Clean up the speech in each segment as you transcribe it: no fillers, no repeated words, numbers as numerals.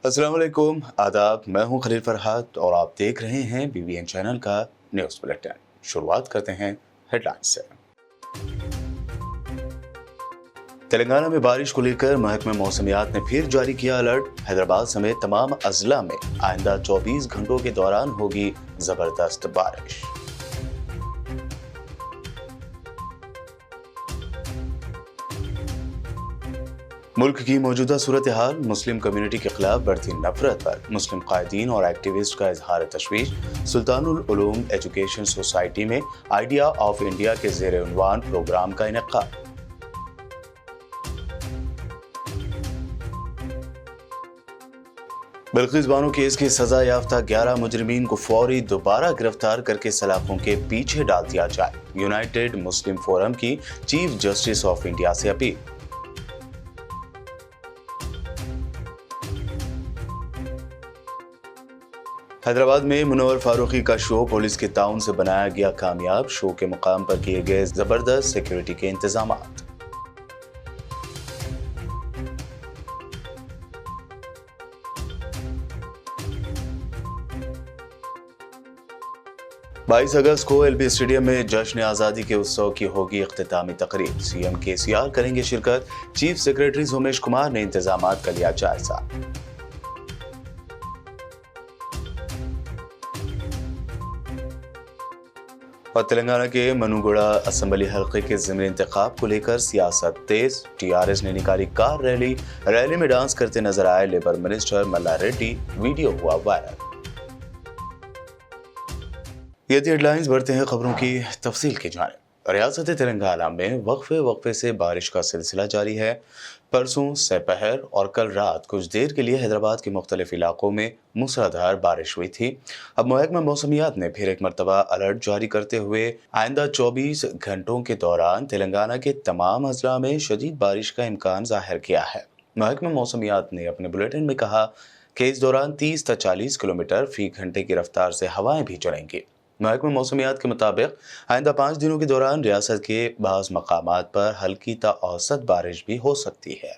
अस्सलाम वालेकुम, आदाब। मैं हूं खलील फरहाद और आप देख रहे हैं BBN चैनल का न्यूज़ बुलेटिन। शुरुआत करते हैं हेडलाइंस से। तेलंगाना में बारिश को लेकर महकमे मौसमियात ने फिर जारी किया अलर्ट। हैदराबाद समेत तमाम अजला में आइंदा 24 घंटों के दौरान होगी जबरदस्त बारिश। मुल्क की मौजूदा सूरत हाल, मुस्लिम कम्युनिटी के खिलाफ बढ़ती नफरत पर मुस्लिम कायदीन और एक्टिविस्ट का इजहार तशवीश। सुल्तानुल उलूम एजुकेशन सोसाइटी में आइडिया ऑफ इंडिया के ज़ेर उन्वान प्रोग्राम का इनेकाद। बिल्किस बानो केस के सजा याफ्ता 11 मुजरिमीन को फौरी दोबारा गिरफ्तार करके सलाखों के पीछे डाल दिया जाए। यूनाइटेड मुस्लिम फोरम की चीफ जस्टिस ऑफ इंडिया से अपील। हैदराबाद में मुनव्वर फारूकी का शो पुलिस के ताउन से बनाया गया कामयाब। शो के मुकाम पर किए गए जबरदस्त सिक्योरिटी के इंतजाम। 22 अगस्त को LB स्टेडियम में जश्न आज़ादी के उत्सव की होगी इख्तितामी तकरीब। CM KCR करेंगे शिरकत। चीफ सेक्रेटरी सोमेश कुमार ने इंतजामात का लिया जायजा। और तेलंगाना के मनुगुड़ा असेंबली हल्के के ज़िमनी इंतखाब को लेकर सियासत तेज। TRS ने निकाली कार रैली में डांस करते नजर आए लेबर मिनिस्टर मल्ला रेड्डी। वीडियो हुआ वायरल। ये थी हेडलाइंस। बढ़ते हैं खबरों की तफसील की जानिब। रियासत तेलंगाना में वक्फे से बारिश का सिलसिला जारी है। परसों सेपहर और कल रात कुछ देर के लिए हैदराबाद के मुख्तलिफ इलाकों में मूसलाधार बारिश हुई थी। अब महकमा मौसमियात ने फिर एक मरतबा अलर्ट जारी करते हुए आइंदा 24 घंटों के दौरान तेलंगाना के तमाम अजला में शदीद बारिश का इम्कान जाहिर किया है। महकमा मौसमियात ने अपने बुलेटिन में कहा कि इस दौरान 30 से 40 किलोमीटर फी घंटे की रफ्तार से हवाएं भी चलेंगी। महकमा मौसमियात के मुताबिक आइंदा 5 दिनों के दौरान रियासत के बाज़ मकामात पर हल्की ता औसत बारिश भी हो सकती है।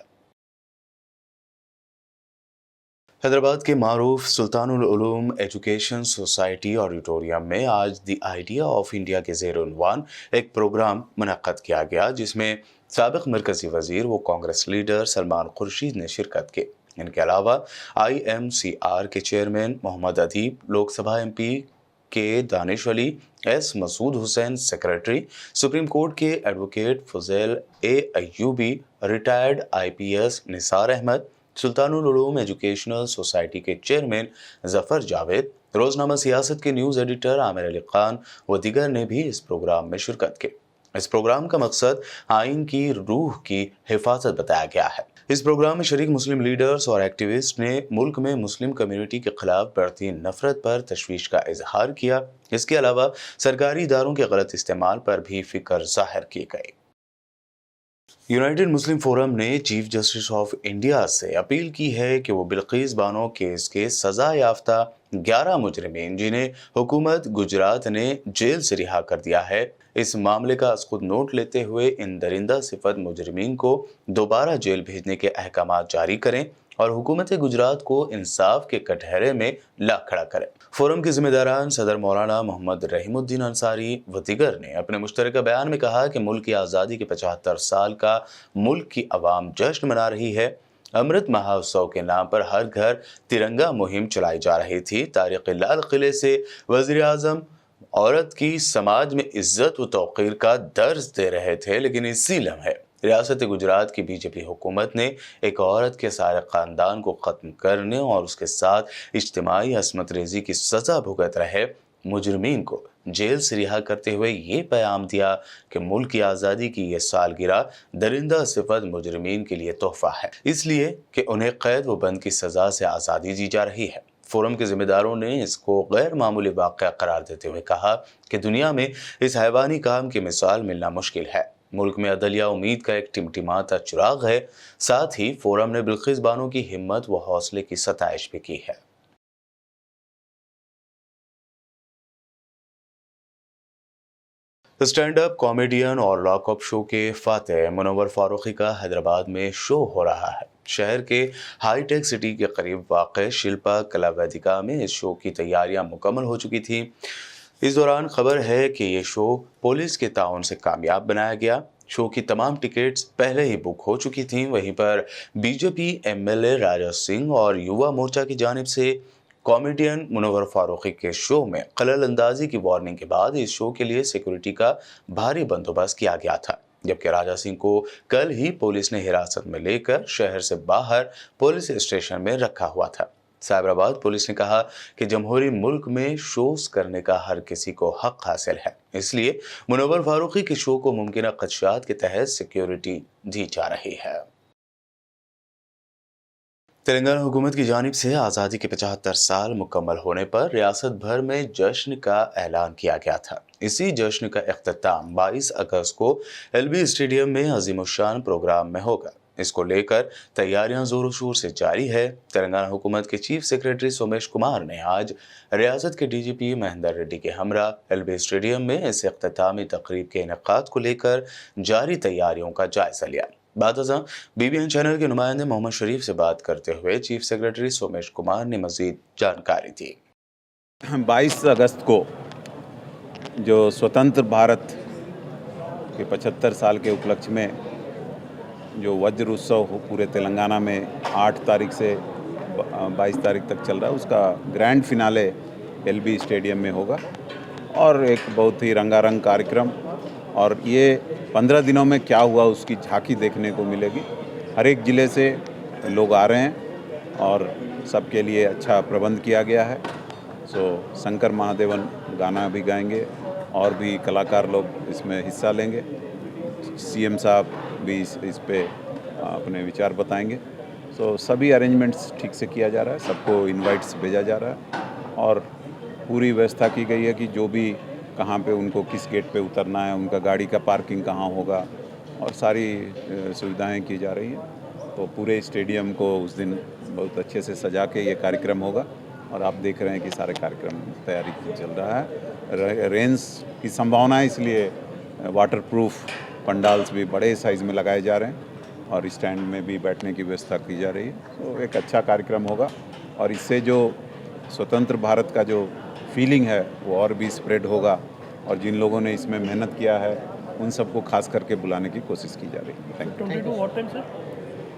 हैदराबाद के मारूफ सुल्तानुल उलूम एजुकेशन सोसाइटी ऑडिटोरियम में आज द आइडिया ऑफ इंडिया के ज़ेर उन्वान एक प्रोग्राम मुनक्कद किया गया, जिसमें साबिक मरकजी वजीर व कांग्रेस लीडर सलमान खुर्शीद ने शिरकत की। इनके अलावा IMCR के चेयरमैन मोहम्मद अदीब, लोकसभा MP के Danish Ali, S Masood Hussain secretary, supreme court के advocate Fuzail Ayyubi, retired IPS Nisar Ahmed, Sultanul Uloom educational society के चेयरमैन जफर जावेद, रोजनामा सियासत के न्यूज़ एडिटर आमिर अली खान व दीगर ने भी इस प्रोग्राम में शिरकत की। इस प्रोग्राम का मकसद आइन की रूह की हिफाजत बताया गया है। इस प्रोग्राम में शरीक मुस्लिम लीडर्स और एक्टिविस्ट ने मुल्क में मुस्लिम कम्युनिटी के खिलाफ बढ़ती नफरत पर तशवीश का इजहार किया। इसके अलावा सरकारी इदारों के गलत इस्तेमाल पर भी फिक्र जाहिर की गई। यूनाइटेड मुस्लिम फोरम ने चीफ जस्टिस ऑफ इंडिया से अपील की है कि वो बिल्किस बानो केस के सजा याफ्ता 11 मुजरिमीन, जिन्हें हुकूमत गुजरात ने जेल से रिहा कर दिया है, इस मामले का खुद नोट लेते हुए इन दरिंदा सिफत मुजरिमीन को दोबारा जेल भेजने के अहकाम जारी करें और हुकूमत गुजरात को इंसाफ के कटहरे में ला खड़ा करें। फोरम के जिम्मेदारान सदर मौलाना मोहम्मद रहीमुद्दीन अंसारी व दीगर ने अपने मुश्तरका बयान में कहा कि मुल्क की आज़ादी के 75 साल का मुल्क की आवाम जश्न मना रही है। अमृत महोत्सव के नाम पर हर घर तिरंगा मुहिम चलाई जा रही थी। तारिक लाल किले से वज़ीर आज़म औरत की समाज में इज्जत व तौक़ीर का दर्ज दे रहे थे, लेकिन इसी लम्हे रियासत गुजरात की BJP हुकूमत ने एक औरत के सारे ख़ानदान को ख़त्म करने और उसके साथ इज्तिमाई असमत रेज़ी की सज़ा भुगत रहे मुजरिमीन को जेल से रिहा करते हुए ये पैगाम दिया कि मुल्क की आज़ादी की ये सालगिरह दरिंदा सिफत मुजरिमीन के लिए तोहफ़ा है, इसलिए कि उन्हें कैद व बंद की सज़ा से आज़ादी दी जा रही है। फोरम के जिम्मेदारों ने इसको गैर मामूली वाक़या करार देते हुए कहा कि दुनिया में इस हैवानी काम की मिसाल मिलना मुश्किल है। मुल्क में अदलिया उम्मीद का एक टिमटिमाता चिराग है। साथ ही फोरम ने बिल्किस बानो की हिम्मत व हौसले की सताइश भी की है। स्टैंड अप कॉमेडियन और लॉकअप शो के फातेह मुनव्वर फारूकी का हैदराबाद में शो हो रहा है। शहर के हाईटेक सिटी के करीब वाक़ शिल्पा कला वेदिका में इस शो की तैयारियां मुकम्मल हो चुकी थी। इस दौरान खबर है कि ये शो पुलिस के ताउन से कामयाब बनाया गया। शो की तमाम टिकट्स पहले ही बुक हो चुकी थीं। वहीं पर बीजेपी एमएलए राजा सिंह और युवा मोर्चा की जानिब से कॉमेडियन मुनव्वर फारूकी के शो में खलल अंदाजी की वार्निंग के बाद इस शो के लिए सिक्योरिटी का भारी बंदोबस्त किया गया था, जबकि राजा सिंह को कल ही पुलिस ने हिरासत में लेकर शहर से बाहर पुलिस स्टेशन में रखा हुआ था। साइबराबाद पुलिस ने कहा कि जमहूरी मुल्क में शोज करने का हर किसी को हक हासिल है, इसलिए मुनव्वर फारूकी के शो को मुमकिन खदशात के तहत सिक्योरिटी दी जा रही है। तेलंगाना हुकूमत की जानिब से आज़ादी के 75 साल मुकम्मल होने पर रियासत भर में जश्न का ऐलान किया गया था। इसी जश्न का इख्तिताम 22 अगस्त को एलबी स्टेडियम में अजीमुशान प्रोग्राम में होगा। इसको लेकर तैयारियां जोरों शोर से जारी है। तेलंगाना हुकूमत के चीफ सेक्रेटरी सोमेश कुमार ने आज रियासत के डीजीपी महेंदर रेड्डी के हमरा एलबी स्टेडियम में इस इख्तितामी तकरीब के इनेकाद को लेकर जारी तैयारियों का जायजा लिया। बादशाह बीबीएन चैनल के नुमाइंदे मोहम्मद शरीफ से बात करते हुए चीफ सेक्रेटरी सोमेश कुमार ने मजीद जानकारी दी। 22 अगस्त को जो स्वतंत्र भारत के 75 साल के उपलक्ष्य में जो वज्र उत्सव पूरे तेलंगाना में 8 तारीख से 22 तारीख तक चल रहा है, उसका ग्रैंड फिनाले एलबी स्टेडियम में होगा और एक बहुत ही रंगारंग कार्यक्रम, और ये 15 दिनों में क्या हुआ उसकी झांकी देखने को मिलेगी। हर एक ज़िले से लोग आ रहे हैं और सबके लिए अच्छा प्रबंध किया गया है। शंकर महादेवन गाना भी गाएंगे और भी कलाकार लोग इसमें हिस्सा लेंगे। सीएम साहब भी इस पे अपने विचार बताएंगे। सभी अरेंजमेंट्स ठीक से किया जा रहा है, सबको इनवाइट्स भेजा जा रहा है और पूरी व्यवस्था की गई है कि जो भी कहाँ पे उनको किस गेट पे उतरना है, उनका गाड़ी का पार्किंग कहाँ होगा, और सारी सुविधाएं की जा रही हैं। तो पूरे स्टेडियम को उस दिन बहुत अच्छे से सजा के ये कार्यक्रम होगा और आप देख रहे हैं कि सारे कार्यक्रम तैयारी चल रहा है। रेंस की संभावना है, इसलिए वाटर प्रूफ पंडाल्स भी बड़े साइज़ में लगाए जा रहे हैं और स्टैंड में भी बैठने की व्यवस्था की जा रही है। तो एक अच्छा कार्यक्रम होगा और इससे जो स्वतंत्र भारत का जो फीलिंग है वो और भी स्प्रेड होगा और जिन लोगों ने इसमें मेहनत किया है उन सबको खास करके बुलाने की कोशिश की जा रही है। Thank you.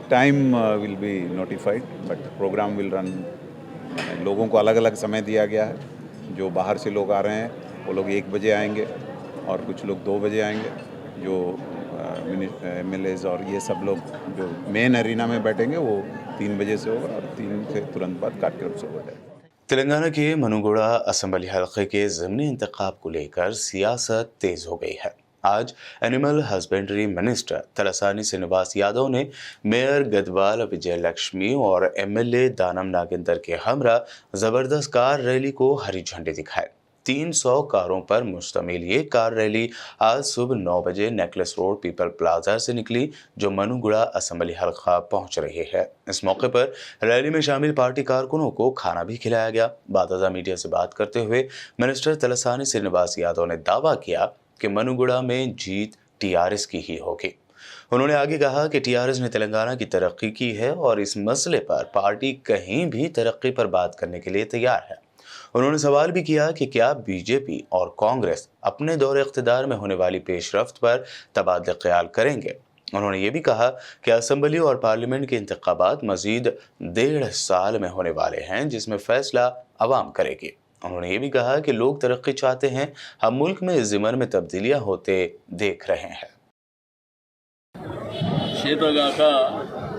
Time will be notified but programme will run. लोगों को अलग अलग समय दिया गया है। जो बाहर से लोग आ रहे हैं वो लोग 1 बजे आएंगे और कुछ लोग 2 बजे आएंगे। जो एमएलएज और ये सब लोग जो मेन एरिना में बैठेंगे वो 3 बजे से होगा और 3 से तुरंत बाद कार्यक्रम शुरू हो जाएगा। तेलंगाना के मनुगुड़ा असम्बली हल्के के ज़मीनी इंतखाब को लेकर सियासत तेज हो गई है। आज animal husbandry minister Talasani Srinivas Yadav ने मेयर गदवाल विजय लक्ष्मी और एमएलए दानम नागेंद्र के हमरा जबरदस्त कार रैली को हरी झंडी दिखाई। 300 कारों पर मुश्तमिल ये कार रैली आज सुबह 9 बजे नेकलेस रोड पीपल प्लाजा से निकली, जो मनुगुड़ा असम्बली हल्का पहुंच रही है। इस मौके पर रैली में शामिल पार्टी कारकुनों को खाना भी खिलाया गया। बादशाह मीडिया से बात करते हुए मिनिस्टर तलसानी श्रीनिवास यादव ने दावा किया कि मनुगुड़ा में जीत टीआरएस की ही होगी। उन्होंने आगे कहा कि टीआरएस ने तेलंगाना की तरक्की की है और इस मसले पर पार्टी कहीं भी तरक्की पर बात करने के लिए तैयार है। उन्होंने सवाल भी किया कि क्या बीजेपी और कांग्रेस अपने दौरे इख्तिदार में होने वाली पेशरफ्त पर तबादला ख्याल करेंगे। उन्होंने ये भी कहा कि असम्बली और पार्लियामेंट के इंतखाबात मजीद 1.5 साल में होने वाले हैं, जिसमें फैसला अवाम करेगी। उन्होंने ये भी कहा कि लोग तरक्की चाहते हैं, हम मुल्क में इस ज़िमन में तब्दीलियां होते देख रहे हैं। చేతగాక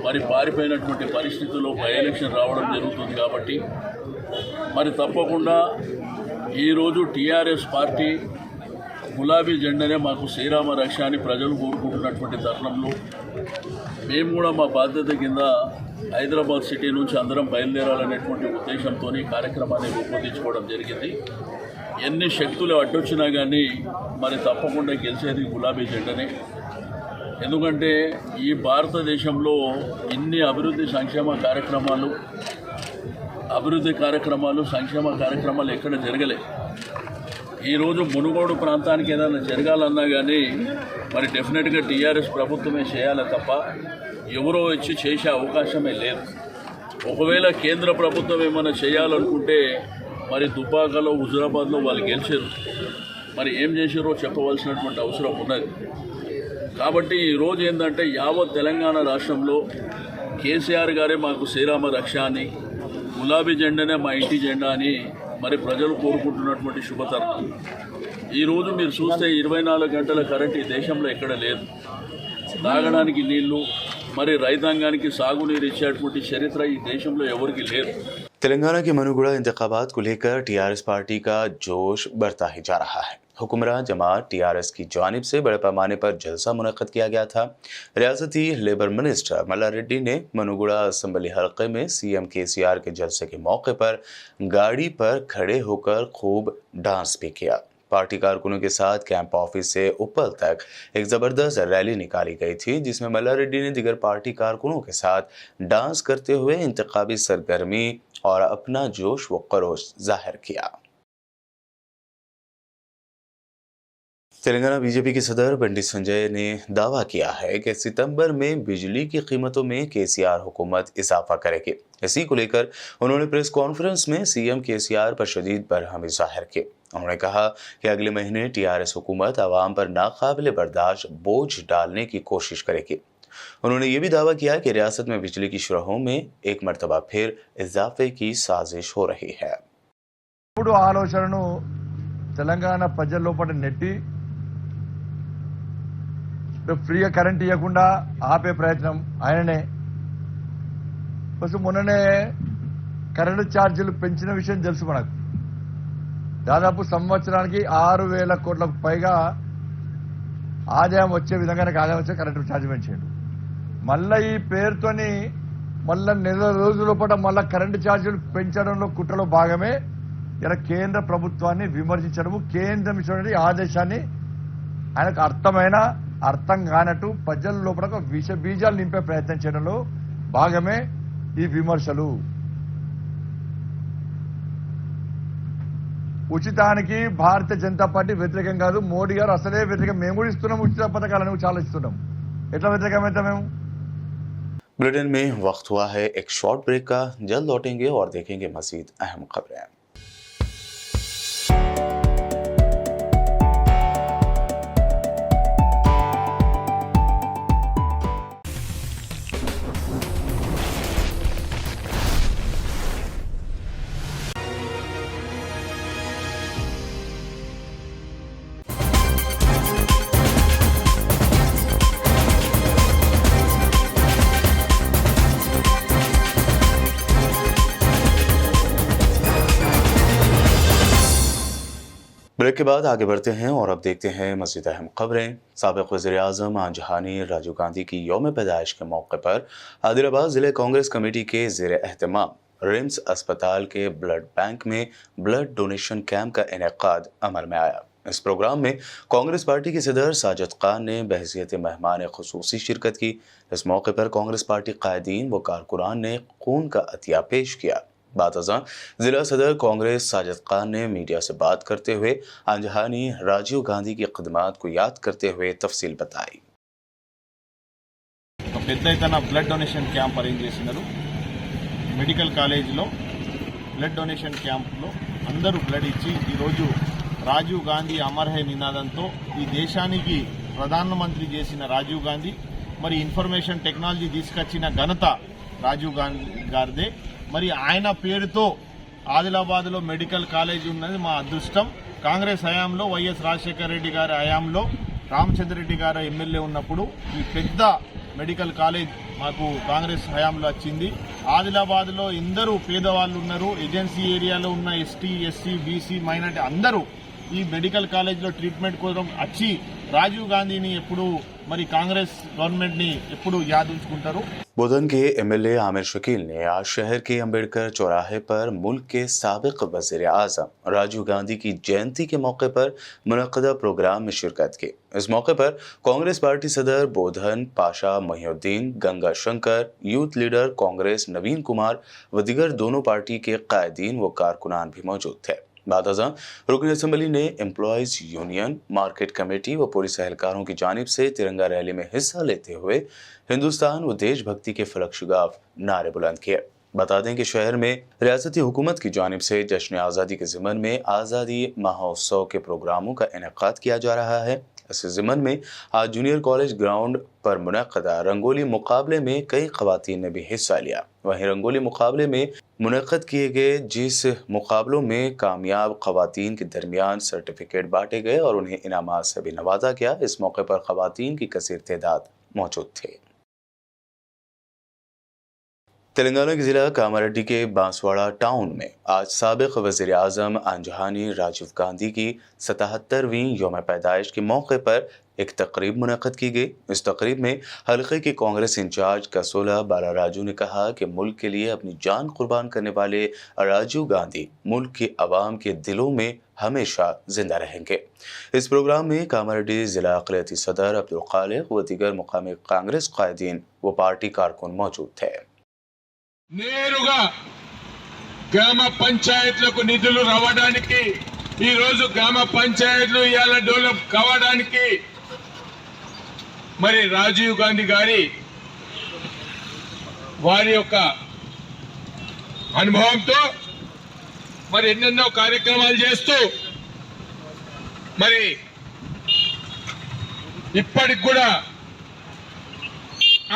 మరి పారిపోయినటువంటి పరిస్థితుల్లో బై ఎలక్షన్ రావడం జరుగుతుంది కాబట్టి మరి తప్పకుండా ఈరోజు టీఆర్ఎస్ పార్టీ గులాబీ జెండానే మాకు శ్రీరామ రక్ష అని ప్రజలు కోరుకుంటున్నటువంటి తరుణంలో మేము కూడా మా బాధ్యత కింద హైదరాబాద్ సిటీ నుంచి అందరం బయలుదేరాలనేటువంటి ఉద్దేశంతో కార్యక్రమాన్ని రూపొందించుకోవడం జరిగింది. ఎన్ని శక్తులు అడ్డొచ్చినా కానీ మరి తప్పకుండా గెలిచేది గులాబీ జెండానే. ఎందుకంటే ఈ భారతదేశంలో ఇన్ని అభివృద్ధి సంక్షేమ కార్యక్రమాలు సంక్షేమ కార్యక్రమాలు ఎక్కడ జరగలే. ఈరోజు మునుగోడు ప్రాంతానికి ఏదైనా జరగాలన్నా కానీ మరి డెఫినెట్గా టీఆర్ఎస్ ప్రభుత్వమే చేయాలి తప్ప ఎవరో వచ్చి చేసే అవకాశమే లేదు. ఒకవేళ కేంద్ర ప్రభుత్వం ఏమైనా చేయాలనుకుంటే మరి దుబ్బాకలో హుజురాబాద్లో వాళ్ళు గెలిచారు, మరి ఏం చేసారో చెప్పవలసినటువంటి అవసరం ఉన్నది. కాబట్టి ఈరోజు ఏంటంటే యావత్ తెలంగాణ రాష్ట్రంలో కేసీఆర్ గారే మాకు శ్రీరామ రక్ష అని, గులాబీ జెండానే మా ఇంటి జెండా అని మరి ప్రజలు కోరుకుంటున్నటువంటి శుభతరుణం. ఈరోజు మీరు చూస్తే 24 గంటల కరెంట్ ఈ దేశంలో ఎక్కడ లేదు. తాగడానికి నీళ్లు, మరి రైతాంగానికి సాగునీరు ఇచ్చేటువంటి చరిత్ర ఈ దేశంలో ఎవరికి లేదు. तेलंगाना के मनुगुड़ा इंतखाबात को लेकर टीआरएस पार्टी का जोश बढ़ता ही जा रहा है। हुक्मरान जमात टीआरएस की जानिब से बड़े पैमाने पर जलसा मुनक्कद किया गया था। रियासती लेबर मिनिस्टर मल्ला रेड्डी ने मनुगुड़ा असम्बली हल्के में सीएम केसीआर के जलसे के मौके पर गाड़ी पर खड़े होकर खूब डांस भी किया। पार्टी कारकुनों के साथ कैंप ऑफिस से उपल तक एक जबरदस्त रैली निकाली गई थी, जिसमें मल्ला रेड्डी ने दीगर पार्टी कारकुनों के साथ डांस करते हुए इंतखाबी सरगर्मी और अपना जोश व खरोश जाहिर किया। तेलंगाना बीजेपी के सदर बंडी संजय ने दावा किया है कि सितंबर में बिजली की कीमतों में केसीआर हुकूमत इजाफा करेगी। इसी को लेकर उन्होंने प्रेस कॉन्फ्रेंस में सीएम केसीआर पर शदीद बरहमी जाहिर की। उन्होंने कहा कि अगले महीने टीआरएस हुकूमत आवाम पर नाकाबिले बर्दाश्त बोझ डालने की कोशिश करेगी। उन्होंने ये भी दावा किया कि रियासत में बिजली की शुरहों में एक मरतबा फिर इजाफे की साजिश हो रही है। ఇప్పుడు ఆలోచనను తెలంగాణ ప్రజల లోపల నెట్టి ఫ్రీగా కరెంట్ ఇవ్వకుండా ఆపే ప్రయత్నం ఆయననే. ఫస్ట్ మొన్ననే కరెంటు ఛార్జీలు పెంచిన విషయం తెలుసు మనకు. దాదాపు సంవత్సరానికి 6,000 కోట్లకు పైగా ఆదాయం వచ్చే విధంగానే ఆదాయం వచ్చే కరెంటు ఛార్జ్ పెంచాడు. మళ్ళీ ఈ పేరుతోని మళ్ళీ నెల రోజుల పాటు మళ్ళీ కరెంటు ఛార్జీలు పెంచడంలో కుట్రలో భాగమే ఇలా కేంద్ర ప్రభుత్వాన్ని విమర్శించడము, కేంద్రం ఇచ్చినటువంటి ఆదేశాన్ని ఆయనకు అర్థం కానట్టు ప్రజల లోపల విష బీజాలు నింపే ప్రయత్నం చేయడంలో భాగమే ఈ విమర్శలు. ఉచితానికి భారతీయ జనతా పార్టీ వ్యతిరేకం కాదు, మోడీ గారు అసలే వ్యతిరేకం. మేము కూడా ఇస్తున్నాం ఉచిత పథకాలను, చాలా ఇస్తున్నాం. ఎట్లా వ్యతిరేకమైతే మేము? बुलेटिन में वक्त हुआ है एक शॉर्ट ब्रेक का। जल्द लौटेंगे और देखेंगे मजीद अहम खबरें। ब्रेक के बाद आगे बढ़ते हैं और अब देखते हैं मज़ीद अहम खबरें। साबिक़ वज़ीर-ए-आज़म आंजहानी राजीव गांधी की यौम पैदाइश के मौके पर आदिलाबाद ज़िले कांग्रेस कमेटी के ज़ेर एहतमाम रिम्स अस्पताल के ब्लड बैंक में ब्लड डोनेशन कैंप का इनेकाद अमल में आया। इस प्रोग्राम में कांग्रेस पार्टी के सदर साजिद खान ने बहैसियत मेहमान ख़ुसूसी शिरकत की। इस मौके पर कांग्रेस पार्टी कायदीन व कारकुनान ने खून का अतिया पेश किया। बात जिला सदर कांग्रेस साजिद खान ने मीडिया से बात करते हुए आंजहानी राजीव गांधी की खिदमत को याद करते हुए तफसील बताई। పెద్ద ఎత్తున బ్లడ్ డొనేషన్ క్యాంప్ అరేంజ్ చేసినారు. మెడికల్ కాలేజీలో బ్లడ్ డొనేషన్ క్యాంప్లో అందరూ బ్లడ్ ఇచ్చి ఈరోజు రాజీవ్ గాంధీ అమర్ హై నినాదంతో ఈ దేశానికి ప్రధానమంత్రి చేసిన రాజీవ్ గాంధీ, మరి ఇన్ఫర్మేషన్ టెక్నాలజీ తీసుకొచ్చిన ఘనత రాజీవ్ గాంధీ గారిదే. మరి ఆయన పేరుతో ఆదిలాబాద్లో మెడికల్ కాలేజ్ ఉన్నది మా అదృష్టం. కాంగ్రెస్ హయాంలో వైఎస్ రాజశేఖర రెడ్డి గారి హయాంలో రామచంద్రరెడ్డి గారు ఎమ్మెల్యే ఉన్నప్పుడు ఈ పెద్ద మెడికల్ కాలేజ్ మాకు కాంగ్రెస్ హయాంలో వచ్చింది. ఆదిలాబాద్లో ఎందరూ పేదవాళ్ళు ఉన్నారు, ఏజెన్సీ ఏరియాలో ఉన్న ఎస్టీ, ఎస్సీ, బీసీ, మైనార్టీ అందరూ ఈ మెడికల్ కాలేజ్లో ట్రీట్మెంట్ కోసం వచ్చి రాజీవ్ గాంధీని ఎప్పుడు మరి కాంగ్రెస్ గవర్నమెంట్ని ఎప్పుడు యాద్ ఉంచుకుంటారు. बोधन के एमएलए आमिर शकील ने आज शहर के अंबेडकर चौराहे पर मुल्क के साबिक वज़ीर-ए-आज़म राजीव गांधी की जयंती के मौके पर मुनक़्क़दा प्रोग्राम में शिरकत की। इस मौके पर कांग्रेस पार्टी सदर बोधन पाशा मोहिउद्दीन, गंगा शंकर, यूथ लीडर कांग्रेस नवीन कुमार व दीगर दोनों पार्टी के कायदीन व कारकुनान भी मौजूद थे। बादअज़ां रुकन असम्बली ने एम्प्लॉयज़ यूनियन, मार्केट कमेटी व पुलिस एहलकारों की जानिब से तिरंगा रैली में हिस्सा लेते हुए हिंदुस्तान व देशभक्ति के फलक-शुगाफ नारे बुलंद किए। बता दें कि शहर में रियासती हुकूमत की जानिब से जश्न आज़ादी के ज़िमन में आज़ादी महोत्सव के प्रोग्रामों का इनेकाद किया जा रहा है। इस ज़िमन में आज जूनियर कॉलेज ग्राउंड पर मुनक़दा रंगोली मुकाबले में कई ख़वातीन ने भी हिस्सा लिया। वहीं रंगोली मुकाबले में मुनक़द किए गए जिस मुकाबलों में कामयाब ख़वातीन के दरमियान सर्टिफिकेट बांटे गए और उन्हें इनामात से भी नवाजा गया। इस मौके पर ख़वातीन की कसीर तादाद मौजूद थी। तेलंगाना के ज़िला कामारेड्डी के बांसवाड़ा टाउन में आज साबिक़ वज़ीर आज़म आंजहानी राजीव गांधी की 77वीं यौम पैदाइश के मौके पर एक तकरीब मुनक़द की गई। इस तकरीब में हल्के के कांग्रेस इंचार्ज कसोला बालाराजू ने कहा कि मुल्क के लिए अपनी जान कुर्बान करने वाले राजीव गांधी मुल्क के अवाम के दिलों में हमेशा जिंदा रहेंगे। इस प्रोग्राम में कामारेड्डी ज़िला अक़लियती सदर अब्दुल खालिक व दीगर मुकामी कांग्रेस कायदीन व पार्टी कारकुन मौजूद थे। నేరుగా గ్రామ పంచాయతీలకు నిధులు రావడానికి ఈ రోజు గ్రామ పంచాయతీలు ఇయాల డెవలప్ కావడానికి మరి రాజీవ్ గాంధీ గారి వారి యొక్క అనుభవంతో మరి ఎన్నెన్నో కార్యక్రమాలు చేస్తూ మరి ఇప్పటికి కూడా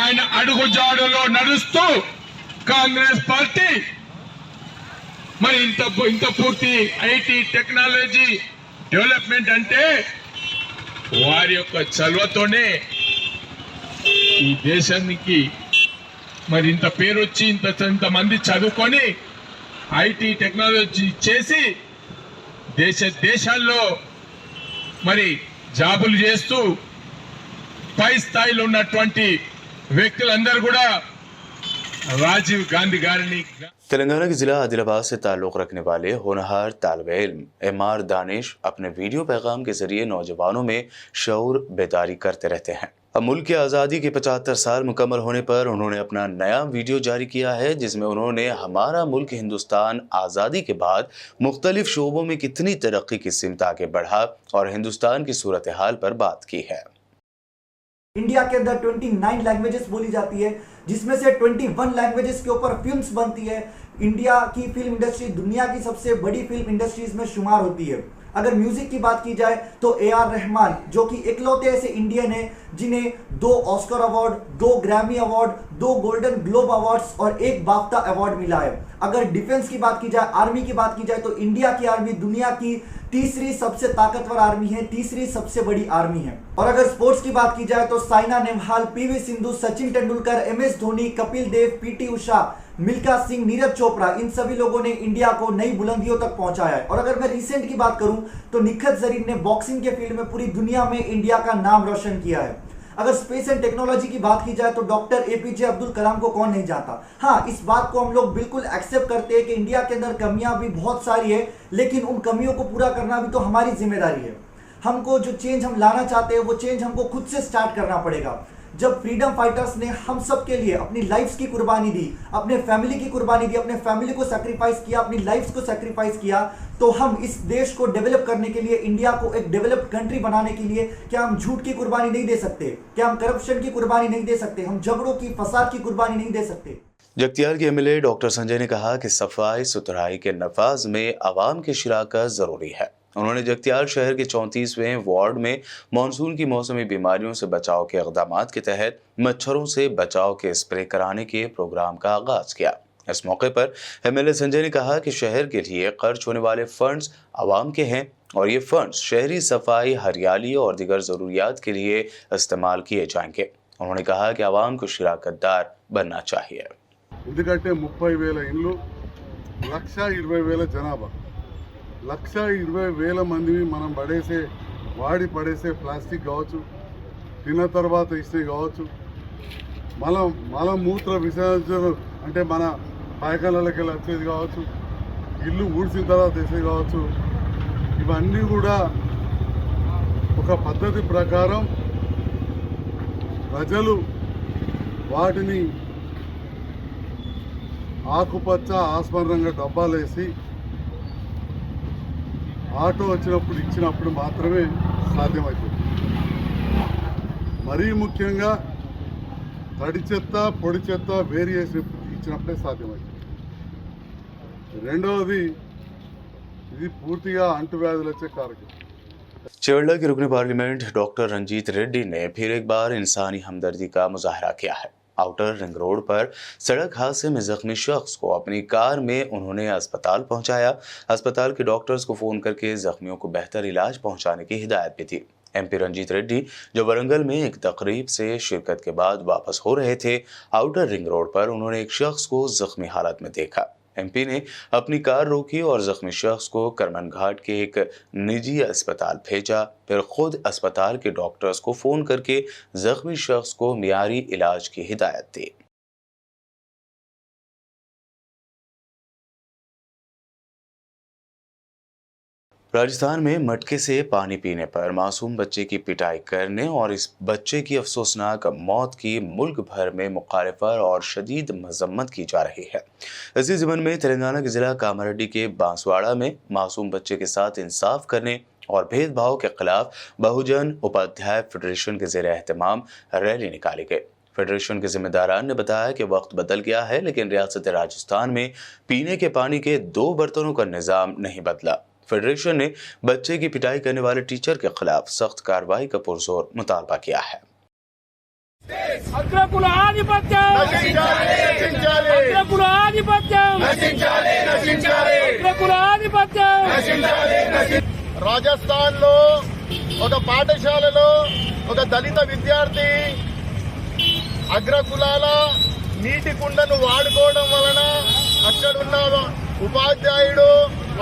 ఆయన అడుగుజాడలో నడుస్తూ కాంగ్రెస్ పార్టీ మరి ఇంత పూర్తి ఐటీ టెక్నాలజీ డెవలప్మెంట్ అంటే వారి యొక్క చలవతోనే ఈ దేశానికి మరి ఇంత పేరు వచ్చి ఇంతమంది చదువుకొని ఐటీ టెక్నాలజీ చేసి దేశాల్లో మరి జాబులు చేస్తూ పై స్థాయిలో ఉన్నటువంటి వ్యక్తులందరూ కూడా राजीव गांधी गारनी। तेलंगाना के जिला आदिलाबाद से ताल्लुक़ रखने वाले होनहार तालिब इल्म एमआर दानिश अपने वीडियो पैगाम के जरिए नौजवानों में शऊर बेदारी करते रहते हैं। अब मुल्क की आज़ादी के 75 साल मुकम्मल होने पर उन्होंने अपना नया वीडियो जारी किया है, जिसमें उन्होंने हमारा मुल्क हिंदुस्तान आज़ादी के बाद मुख्तलिफ शोबों में कितनी तरक्की की सिमत आगे बढ़ा और हिंदुस्तान की सूरत हाल पर बात की है। इंडिया के अंदर 29 लैंग्वेजेस बोली जाती है, जिसमें से 21 लैंग्वेजेस के ऊपर फिल्म्स बनती है। इंडिया की फिल्म इंडस्ट्री दुनिया की सबसे बड़ी फिल्म इंडस्ट्रीज में शुमार होती है। अगर म्यूजिक की बात की जाए तो AR रहमान जो कि इकलौते ऐसे इंडियन है जिन्हें 2 Oscar award, 2 Grammy award, 2 golden globe awards और 1 बाफ्टा अवार्ड मिला है। अगर डिफेंस की बात की जाए, आर्मी की बात की जाए तो इंडिया की आर्मी दुनिया की तीसरी सबसे ताकतवर आर्मी है, तीसरी सबसे बड़ी आर्मी है। और अगर स्पोर्ट्स की बात की जाए तो Saina Nehwal, PV Sindhu, Sachin Tendulkar, MS Dhoni, Kapil Dev, PT Usha, Milkha Singh, Neeraj Chopra, इन सभी लोगों ने इंडिया को नई बुलंदियों तक पहुंचाया है। और अगर मैं रिसेंट की बात करूं तो निखत जरीन ने बॉक्सिंग के फील्ड में पूरी दुनिया में इंडिया का नाम रोशन किया है। अगर स्पेस एंड टेक्नोलॉजी की बात की जाए तो डॉक्टर APJ अब्दुल कलाम को कौन नहीं जानता। हाँ, इस बात को हम लोग बिल्कुल एक्सेप्ट करते हैं कि इंडिया के अंदर कमियां भी बहुत सारी है, लेकिन उन कमियों को पूरा करना भी तो हमारी जिम्मेदारी है। हमको जो चेंज हम लाना चाहते हैं वो चेंज हमको खुद से स्टार्ट करना पड़ेगा। जब फ्रीडम फाइटर्स ने हम सब के लिए अपनी लाइफ्स की कुर्बानी दी, अपने फैमिली की कुर्बानी दी, अपने फैमिली को सैक्रिफाइस किया, अपनी लाइफ्स को सैक्रिफाइस किया, तो हम इस देश को डेवलप करने के लिए, इंडिया को एक डेवलप्ड कंट्री बनाने के लिए क्या हम झूठ की कुर्बानी नहीं दे सकते? क्या हम करप्शन की कुर्बानी नहीं दे सकते? हम झगड़ों की, फसाद की कुर्बानी नहीं दे सकते? जगतियाल के MLA डॉक्टर संजय ने कहा कि सफाई सुथराई के नफाज में आवाम की शिराकत ज़रूरी है। उन्होंने जगतियाल शहर के 34वें वार्ड में मानसून की मौसमी बीमारियों से बचाव के इक़दामात के तहत मच्छरों से बचाव के स्प्रे कराने के प्रोग्राम का आगाज़ किया। इस मौके पर MLA संजय ने कहा कि शहर के लिए खर्च होने वाले फंड्स आवाम के हैं और ये फंड्स शहरी सफाई, हरियाली और दीगर ज़रूरियात के लिए इस्तेमाल किए जाएंगे। उन्होंने कहा कि आवाम को शिराकतदार बनना चाहिए। ఎందుకంటే 30,000 ఇండ్లు 1,20,000 జనాభా 1,20,000 మందిని మనం వాడి పడేసే ప్లాస్టిక్ కావచ్చు, తిన్న తర్వాత ఇస్తే కావచ్చు, మలమూత్ర విసర్జన అంటే మన పాయకాలకి వచ్చేది కావచ్చు, ఇల్లు ఊడ్చిన తర్వాత వేసేది కావచ్చు, ఇవన్నీ కూడా ఒక పద్ధతి ప్రకారం ప్రజలు వాటిని ఆకుపచ్చ ఆస్పద రంగు డబ్బాలు వేసి ఆటో వచ్చినప్పుడు ఇచ్చినప్పుడు మాత్రమే సాధ్యమవుతుంది. మరీ ముఖ్యంగా తడి చెత్త పొడి చెత్త వేరు చేసి ఇచ్చినప్పుడే సాధ్యమవుతుంది. రెండవది ఇది పూర్తిగా అంటువ్యాధులు వచ్చే కారకం. चेवल्ला के रुकन पार्लियामेंट डॉक्टर रंजीत रेड्डी ने फिर एक बार इंसानी हमदर्दी का मुजाहरा किया है। आउटर रिंग रोड पर सड़क हादसे में जख्मी शख्स को अपनी कार में उन्होंने अस्पताल पहुंचाया। अस्पताल के डॉक्टर्स को फोन करके जख्मियों को बेहतर इलाज पहुंचाने की हिदायत भी दी। एमपी रंजीत रेड्डी जो वरंगल में एक तकरीब से शिरकत के बाद वापस हो रहे थे, आउटर रिंग रोड पर उन्होंने एक शख्स को जख्मी हालत में देखा। एमपी ने अपनी कार रोकी और जख्मी शख्स को करमन घाट के एक निजी अस्पताल भेजा। फिर खुद अस्पताल के डॉक्टर्स को फोन करके जख्मी शख्स को मियारी इलाज की हिदायत दी। राजस्थान में मटके से पानी पीने पर मासूम बच्चे की पिटाई करने और इस बच्चे की अफसोसनाक मौत की मुल्क भर में मुखालिफत और शदीद मजम्मत की जा रही है। इसी ज़िम्न में तेलंगाना के ज़िला कामारेड्डी के बांसवाड़ा में मासूम बच्चे के साथ इंसाफ करने और भेदभाव के खिलाफ बहुजन उपाध्याय फेडरेशन के ज़ेर एहतमाम रैली निकाली गई। फेडरेशन के जिम्मेदारान ने बताया कि वक्त बदल गया है, लेकिन रियासत राजस्थान में पीने के पानी के 2 बर्तनों का निज़ाम नहीं बदला। फेडरेशन ने बच्चे की पिटाई करने वाले टीचर के खिलाफ सख्त कार्रवाई का पुरजोर मुतालबा किया है। రాజస్థాన్లో ఒక పాఠశాలలో ఒక దళిత విద్యార్థి అగ్రకులాల నీటి కుండను వాడుకోవడం వలన అక్కడున్న ఉపాధ్యాయుడు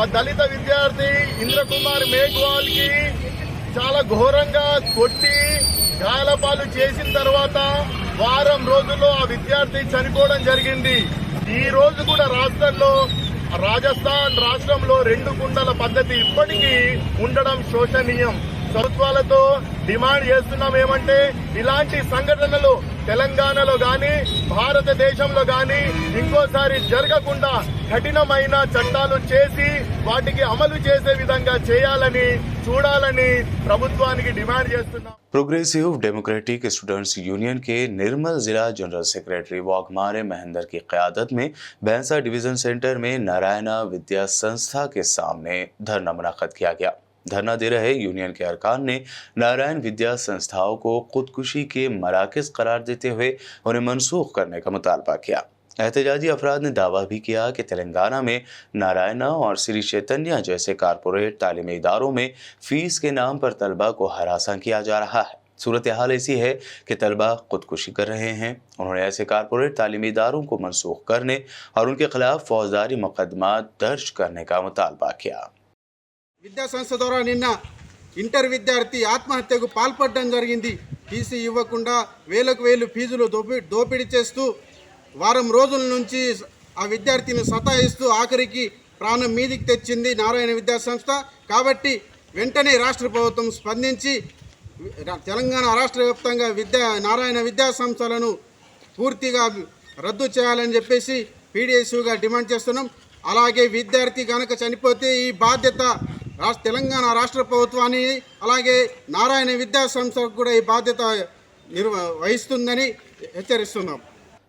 ఆ దళిత విద్యార్థి ఇంద్రకుమార్ మేఘ్వాల్ కి చాలా ఘోరంగా కొట్టి గాయాలపాలు చేసిన తర్వాత వారం రోజుల్లో ఆ విద్యార్థి చనిపోవడం జరిగింది. ఈ రోజు కూడా రాజస్థాన్ రాష్ట్రంలో 2 కుండల పద్ధతి ఇప్పటికీ ఉండడం శోచనీయం. ప్రభుత్వాలతో డిమాండ్ చేస్తున్నాం ఏమంటే ఇలాంటి సంఘటనలు తెలంగాణలో గాని భారతదేశంలో గాని ఇంకోసారి జరగకుండా కఠినమైన చట్టాలు చేసి వాటికి అమలు చేసే విధంగా చేయాలని చూడాలని ప్రభుత్వానికి డిమాండ్ చేస్తున్నాం. प्रोग्रेसिव डेमोक्रेटिक स्टूडेंट्स यूनियन के निर्मल जिला जनरल सेक्रेटरी वाघमारे महेंद्र की क़यादत में भैंसा डिवीजन सेंटर में नारायणा विद्या संस्था के सामने धरना मुनक़्क़द किया गया। धरना दे रहे यूनियन के अरकान ने नारायण विद्या संस्थाओं को खुदकुशी के मराकज़ करार देते हुए उन्हें मनसूख करने का मुतालबा किया। एहतजाजी अफराद ने दावा भी किया कि तेलंगाना में नारायणा और श्री चैतन्य जैसे कारपोरेट तालीमी इदारों में फ़ीस के नाम पर तलबा को हरासा किया जा रहा है। सूरत हाल ऐसी है कि तलबा खुदकुशी कर रहे हैं। उन्होंने ऐसे कारपोरेट तालीमी इदारों को मनसूख करने और उनके खिलाफ फौजदारी मुकदमा दर्ज करने का मुतालबा किया। విద్యా సంస్థ ద్వారా నిన్న ఇంటర్ విద్యార్థి ఆత్మహత్యకు పాల్పడడం జరిగింది. టీసీ ఇవ్వకుండా వేలకు వేలు ఫీజులు దోపిడీ చేస్తూ వారం రోజుల నుంచి ఆ విద్యార్థిని సతాయిస్తూ ఆఖరికి ప్రాణం మీదికి తెచ్చింది నారాయణ విద్యా సంస్థ. కాబట్టి వెంటనే రాష్ట్ర ప్రభుత్వం స్పందించి తెలంగాణ రాష్ట్ర వ్యాప్తంగా నారాయణ విద్యా సంస్థలను పూర్తిగా రద్దు చేయాలని చెప్పేసి పీడీఎస్యూగా డిమాండ్ చేస్తున్నాం. అలాగే విద్యార్థి కనుక చనిపోతే ఈ బాధ్యత తెలంగాణ రాష్ట్ర ప్రభుత్వాన్ని అలాగే నారాయణ విద్యా సంస్థకు కూడా ఈ బాధ్యత వహిస్తుందని హెచ్చరిస్తున్నాం.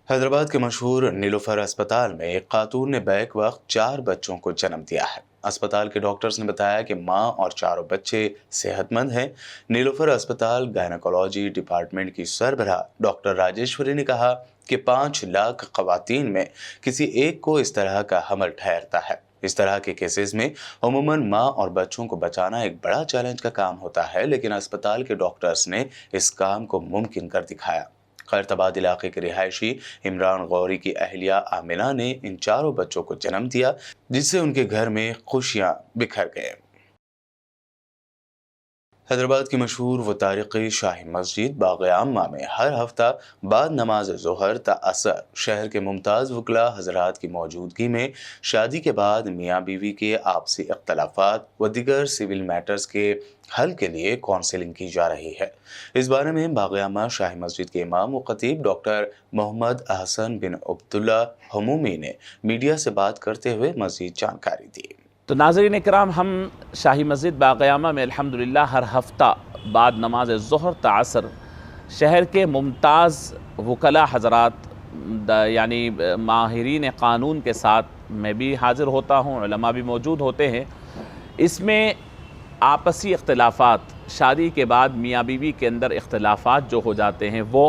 हैदराबाद के मशहूर नीलोफर अस्पताल में एक खातून ने बैक वक्त 4 बच्चों को जन्म दिया है। अस्पताल के डॉक्टर्स ने बताया कि मां और चारों बच्चे सेहतमंद हैं। नीलोफर अस्पताल गायनेकोलॉजी डिपार्टमेंट की सरबराह डॉक्टर राजेश्वरी ने कहा कि 5 लाख खवातीन में किसी एक को इस तरह का हमल ठहरता है। इस तरह के केसेस में अमूमन मां और बच्चों को बचाना एक बड़ा चैलेंज का काम होता है, लेकिन अस्पताल के डॉक्टर्स ने इस काम को मुमकिन कर दिखाया। खैरताबाद इलाके के रिहायशी इमरान गौरी की अहलिया आमिना ने इन 4 बच्चों को जन्म दिया, जिससे उनके घर में खुशियां बिखर गए। हैदराबाद की मशहूर व तारीख़ी शाही मस्जिद बाग़-ए-आमा में हर हफ्ता बाद नमाज ज़ोहर ता असर शहर के मुमताज़ वकला हज़रात की मौजूदगी में शादी के बाद मियाँ बीवी के आपसी इख्तलाफात व दीगर सिविल मैटर्स के हल के लिए काउंसलिंग की जा रही है। इस बारे में बाग़-ए-आमा शाही मस्जिद के इमाम व ख़तीब डॉक्टर मोहम्मद अहसन बिन अब्दुल्ला हमूमी ने मीडिया से बात करते हुए मज़ीद जानकारी दी। तो नाज़रीन इकराम, हम शाही मस्जिद बाक़यामा में अल्हम्दुलिल्लाह हर हफ़्ता बाद नमाज ज़ोहर तअसर शहर के मुमताज़ वकला हज़रात यानी माहिरीन क़ानून के साथ मैं भी हाज़िर होता हूँ, उलमा भी मौजूद होते हैं। इसमें आपसी इख्तिलाफ़ात, शादी के बाद मियाँ बीवी के अंदर इख्तिलाफ़ात जो हो जाते हैं वो,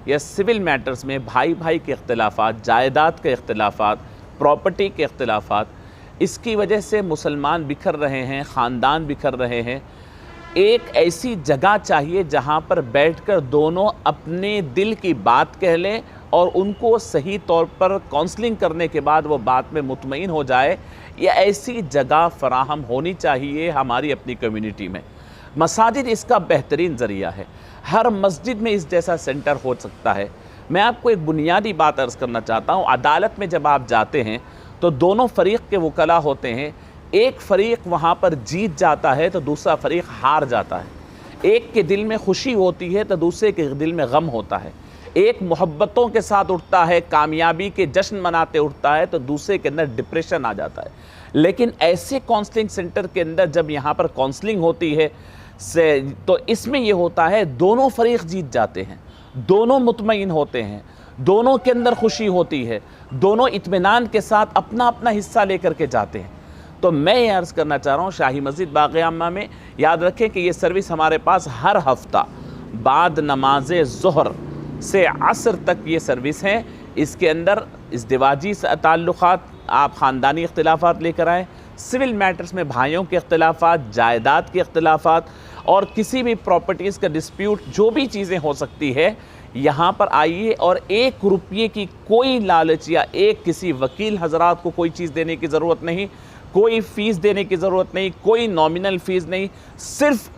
या सिविल मैटर्स में भाई भाई के इख्तिलाफ़ात, जायदाद के इख्तिलाफ़ात, प्रॉपर्टी के इख्तिलाफ़ात, इसकी वजह से मुसलमान बिखर रहे हैं, ख़ानदान बिखर रहे हैं। एक ऐसी जगह चाहिए जहाँ पर बैठकर दोनों अपने दिल की बात कह लें और उनको सही तौर पर काउंसलिंग करने के बाद वो बात में मुतमईन हो जाए। या ऐसी जगह फराहम होनी चाहिए हमारी अपनी कम्युनिटी में। मसाजिद इसका बेहतरीन ज़रिया है। हर मस्जिद में इस जैसा सेंटर हो सकता है। मैं आपको एक बुनियादी बात अर्ज़ करना चाहता हूँ। अदालत में जब आप जाते हैं तो दोनों फ़रीक़ के वकला होते हैं। एक फ़रीक़ वहाँ पर जीत जाता है तो दूसरा फ़रीक़ हार जाता है। एक के दिल में खुशी होती है तो दूसरे के दिल में गम होता है। एक मोहब्बतों के साथ उठता है, कामयाबी के जश्न मनाते उठता है, तो दूसरे के अंदर डिप्रेशन आ जाता है। लेकिन ऐसे काउंसलिंग सेंटर के अंदर जब यहाँ पर काउंसलिंग होती है तो इसमें ये होता है दोनों फ़रीक़ जीत जाते हैं, दोनों मुतमईन होते हैं, दोनों के अंदर खुशी होती है, दोनों इत्मीनान के साथ अपना अपना हिस्सा लेकर के जाते हैं। तो मैं ये अर्ज़ करना चाह रहा हूँ, शाही मस्जिद बाक़यामा में याद रखें कि ये सर्विस हमारे पास हर हफ़्ता बाद नमाज ज़ोहर से असर तक ये सर्विस है। इसके अंदर इज़्दिवाजी ताल्लुक़ात, आप ख़ानदानी इख्तिलाफ़ात लेकर आएँ, सिविल मैटर्स में भाइयों के इख्तिलाफ़ात, जायदाद के इख्तिलाफ़ात और किसी भी प्रॉपर्टीज़ का डिस्प्यूट, जो भी चीज़ें हो सकती है, यहाँ पर आइए। और 1 रुपये की कोई लालच या एक किसी वकील हज़रात को कोई चीज़ देने की ज़रूरत नहीं, कोई फ़ीस देने की ज़रूरत नहीं, कोई नॉमिनल फ़ीस नहीं। सिर्फ़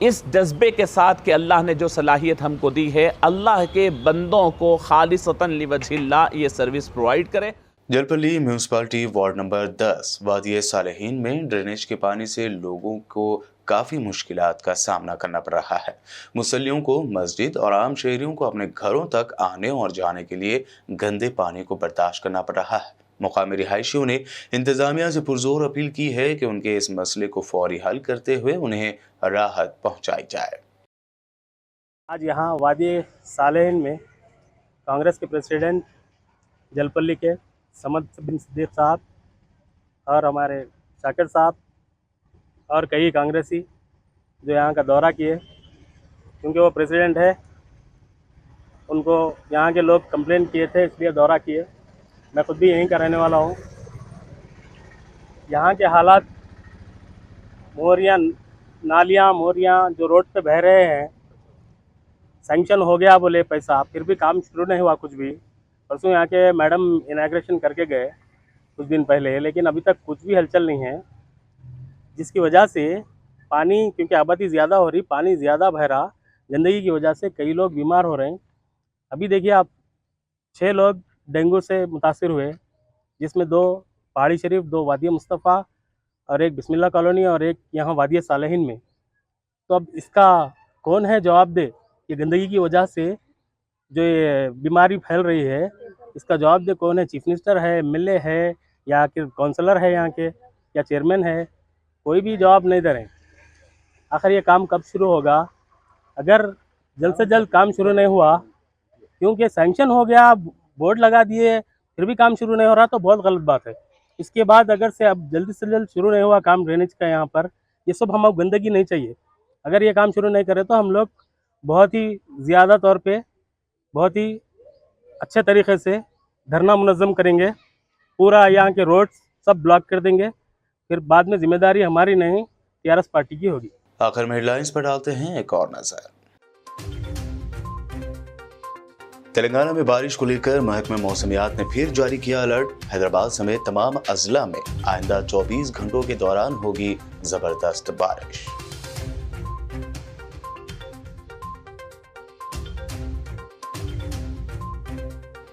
इस जज्बे के साथ कि अल्लाह ने जो सलाहियत हमको दी है, अल्लाह के बंदों को खालिसतन लिवजहिल्लाह ये सर्विस प्रोवाइड करें। जलपल्ली म्यूनसिपालिटी वार्ड नंबर 10 वादी सालेहीन में ड्रेनेज के पानी से लोगों को काफ़ी मुश्किलात का सामना करना पड़ रहा है। मुसल्लियों को, मस्जिद और आम शहरियों को अपने घरों तक आने और जाने के लिए गंदे पानी को बर्दाश्त करना पड़ रहा है। मुकामी रिहायशियों ने इंतज़ामिया से पुरजोर अपील की है कि उनके इस मसले को फौरी हल करते हुए उन्हें राहत पहुँचाई जाए। आज यहाँ वादी सालेहीन में कांग्रेस के प्रेसिडेंट जलपल्ली के समद बिन सिद्दीक साहब और हमारे शाकिर साहब और कई कांग्रेसी जो यहाँ का दौरा किए, क्योंकि वो प्रेसिडेंट है, उनको यहाँ के लोग कंप्लेन किए थे इसलिए दौरा किए। मैं खुद भी यहीं का रहने वाला हूँ। यहाँ के हालात, मोरियाँ, नालियाँ, मोरियाँ जो रोड पे बह रहे हैं, सैंक्शन हो गया बोले पैसा, फिर भी काम शुरू नहीं हुआ कुछ भी। परसों यहाँ के मैडम इनॉग्रेशन करके गए कुछ दिन पहले, लेकिन अभी तक कुछ भी हलचल नहीं है, जिसकी वजह से पानी, क्योंकि आबादी ज़्यादा हो रही, पानी ज़्यादा बह रहा, गंदगी की वजह से कई लोग बीमार हो रहे हैं। अभी देखिए आप, 6 लोग डेंगू से मुतासिर हुए, जिसमें 2 पहाड़ी शरीफ, 2 वादिया मुस्तफ़ा और 1 बिस्मिल्लाह कॉलोनी और 1 यहाँ वादिया सालेहीन में। तो अब इसका कौन है जवाब दे? ये गंदगी की वजह से जो ये बीमारी फैल रही है, इसका जवाब दे कौन है? चीफ मिनिस्टर है, MLA है, या कि काउंसलर है यहाँ के, या चेयरमैन है? कोई भी जवाब नहीं दे रहे। आखिर ये काम कब शुरू होगा? अगर जल्द से जल्द काम शुरू नहीं हुआ, क्योंकि सैंक्शन हो गया, बोर्ड लगा दिए, फिर भी काम शुरू नहीं हो रहा, तो बहुत गलत बात है। इसके बाद अगर से अब जल्दी से जल्द शुरू नहीं हुआ काम ड्रेनेज का यहाँ पर, ये सब हम गंदगी नहीं चाहिए। अगर ये काम शुरू नहीं करें तो हम लोग बहुत ही ज़्यादा तौर पे, बहुत ही अच्छे तरीके से धरना मुनज़्ज़म करेंगे, पूरा यहाँ के रोड्स सब ब्लॉक कर देंगे। फिर बाद में जिम्मेदारी हमारी नहीं, TRS पार्टी की होगी। आखिर में हेडलाइंस पर डालते हैं एक और नजर। तेलंगाना में बारिश को लेकर महकमे मौसमियात ने फिर जारी किया अलर्ट। हैदराबाद समेत तमाम अजला में आइंदा 24 घंटों के दौरान होगी जबरदस्त बारिश।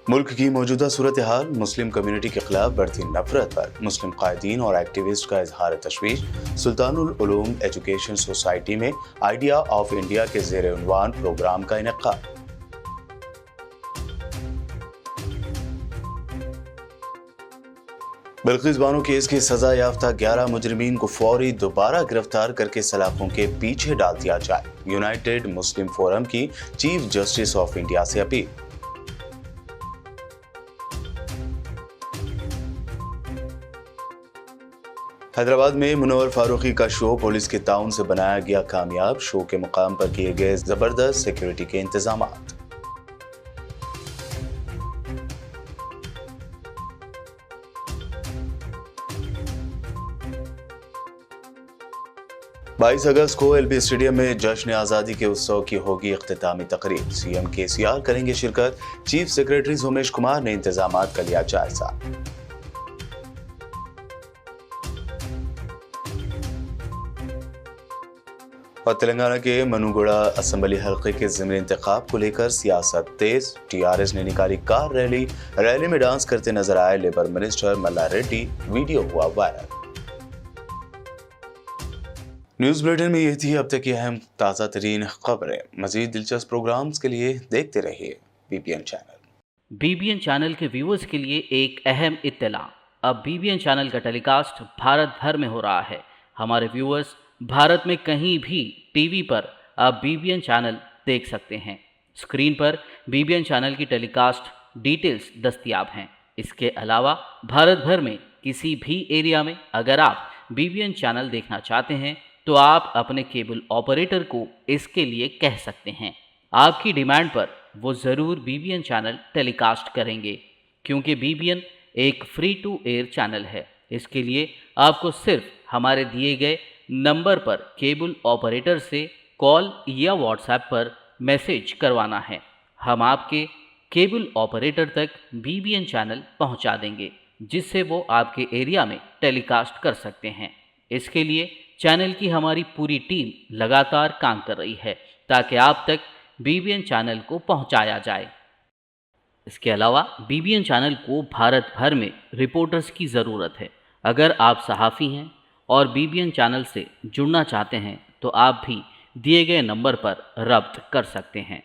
मुल्क की मौजूदा सूरत हाल, मुस्लिम कम्युनिटी के खिलाफ बढ़ती नफरत पर मुस्लिम कायदीन और एक्टिविस्ट का इजहार तशवीश। सुल्तानुल उलूम एजुकेशन सोसाइटी में आइडिया ऑफ इंडिया के ज़ेर उन्वान प्रोग्राम का इनेकाद। बिल्किस बानो केस की सजा याफ्ता 11 मुजरिमीन को फौरी दोबारा गिरफ्तार करके सलाखों के पीछे डाल दिया जाए। यूनाइटेड मुस्लिम फोरम की चीफ जस्टिस ऑफ इंडिया से अपील। हैदराबाद में मुनव्वर फारूकी का शो पुलिस के ताउन से बनाया गया कामयाब। शो के मुकाम पर किए गए जबरदस्त सिक्योरिटी के इंतजाम। 22 अगस्त को एलबी स्टेडियम में जश्न आज़ादी के उत्सव की होगी इख्तितामी तकरीब। सीएम केसीआर करेंगे शिरकत। चीफ सेक्रेटरी सोमेश कुमार ने इंतजामात का लिया जायजा। और तेलंगाना के मनुगुड़ा असेंबली हल्के के ज़िमनी इंतखाब को लेकर सियासत तेज। टीआरएस ने निकाली कार रैली में डांस करते नजर आए लेबर मिनिस्टर मल्ला रेड्डी। वीडियो हुआ वायरल। न्यूज बुलेटिन में ये थी अब तक की अहम ताज़ा तरीन खबरें। मजीद दिलचस्प प्रोग्राम्स के लिए देखते रहिए बीबीएन चैनल। बीबीएन चैनल के व्यूअर्स के लिए एक अहम इत्तला। अब बीबीएन चैनल का टेलीकास्ट भारत भर में हो रहा है। हमारे व्यूअर्स भारत में कहीं भी टीवी पर अब बीबीएन चैनल देख सकते हैं। स्क्रीन पर बीबीएन चैनल की टेलीकास्ट डिटेल्स दस्तयाब हैं। इसके अलावा भारत भर में किसी भी एरिया में अगर आप बीबीएन चैनल देखना चाहते हैं तो आप अपने केबल ऑपरेटर को इसके लिए कह सकते हैं। आपकी डिमांड पर वो ज़रूर बीबीएन चैनल टेलीकास्ट करेंगे, क्योंकि बीबीएन एक फ्री टू एयर चैनल है। इसके लिए आपको सिर्फ हमारे दिए गए नंबर पर केबल ऑपरेटर से कॉल या व्हाट्सएप पर मैसेज करवाना है। हम आपके केबल ऑपरेटर तक बीबीएन चैनल पहुंचा देंगे, जिससे वो आपके एरिया में टेलीकास्ट कर सकते हैं। इसके लिए चैनल की हमारी पूरी टीम लगातार काम कर रही है ताकि आप तक बीबीएन चैनल को पहुंचाया जाए। इसके अलावा बीबीएन चैनल को भारत भर में रिपोर्टर्स की ज़रूरत है। अगर आप सहाफ़ी हैं और बीबीएन चैनल से जुड़ना चाहते हैं तो आप भी दिए गए नंबर पर रब्त कर सकते हैं।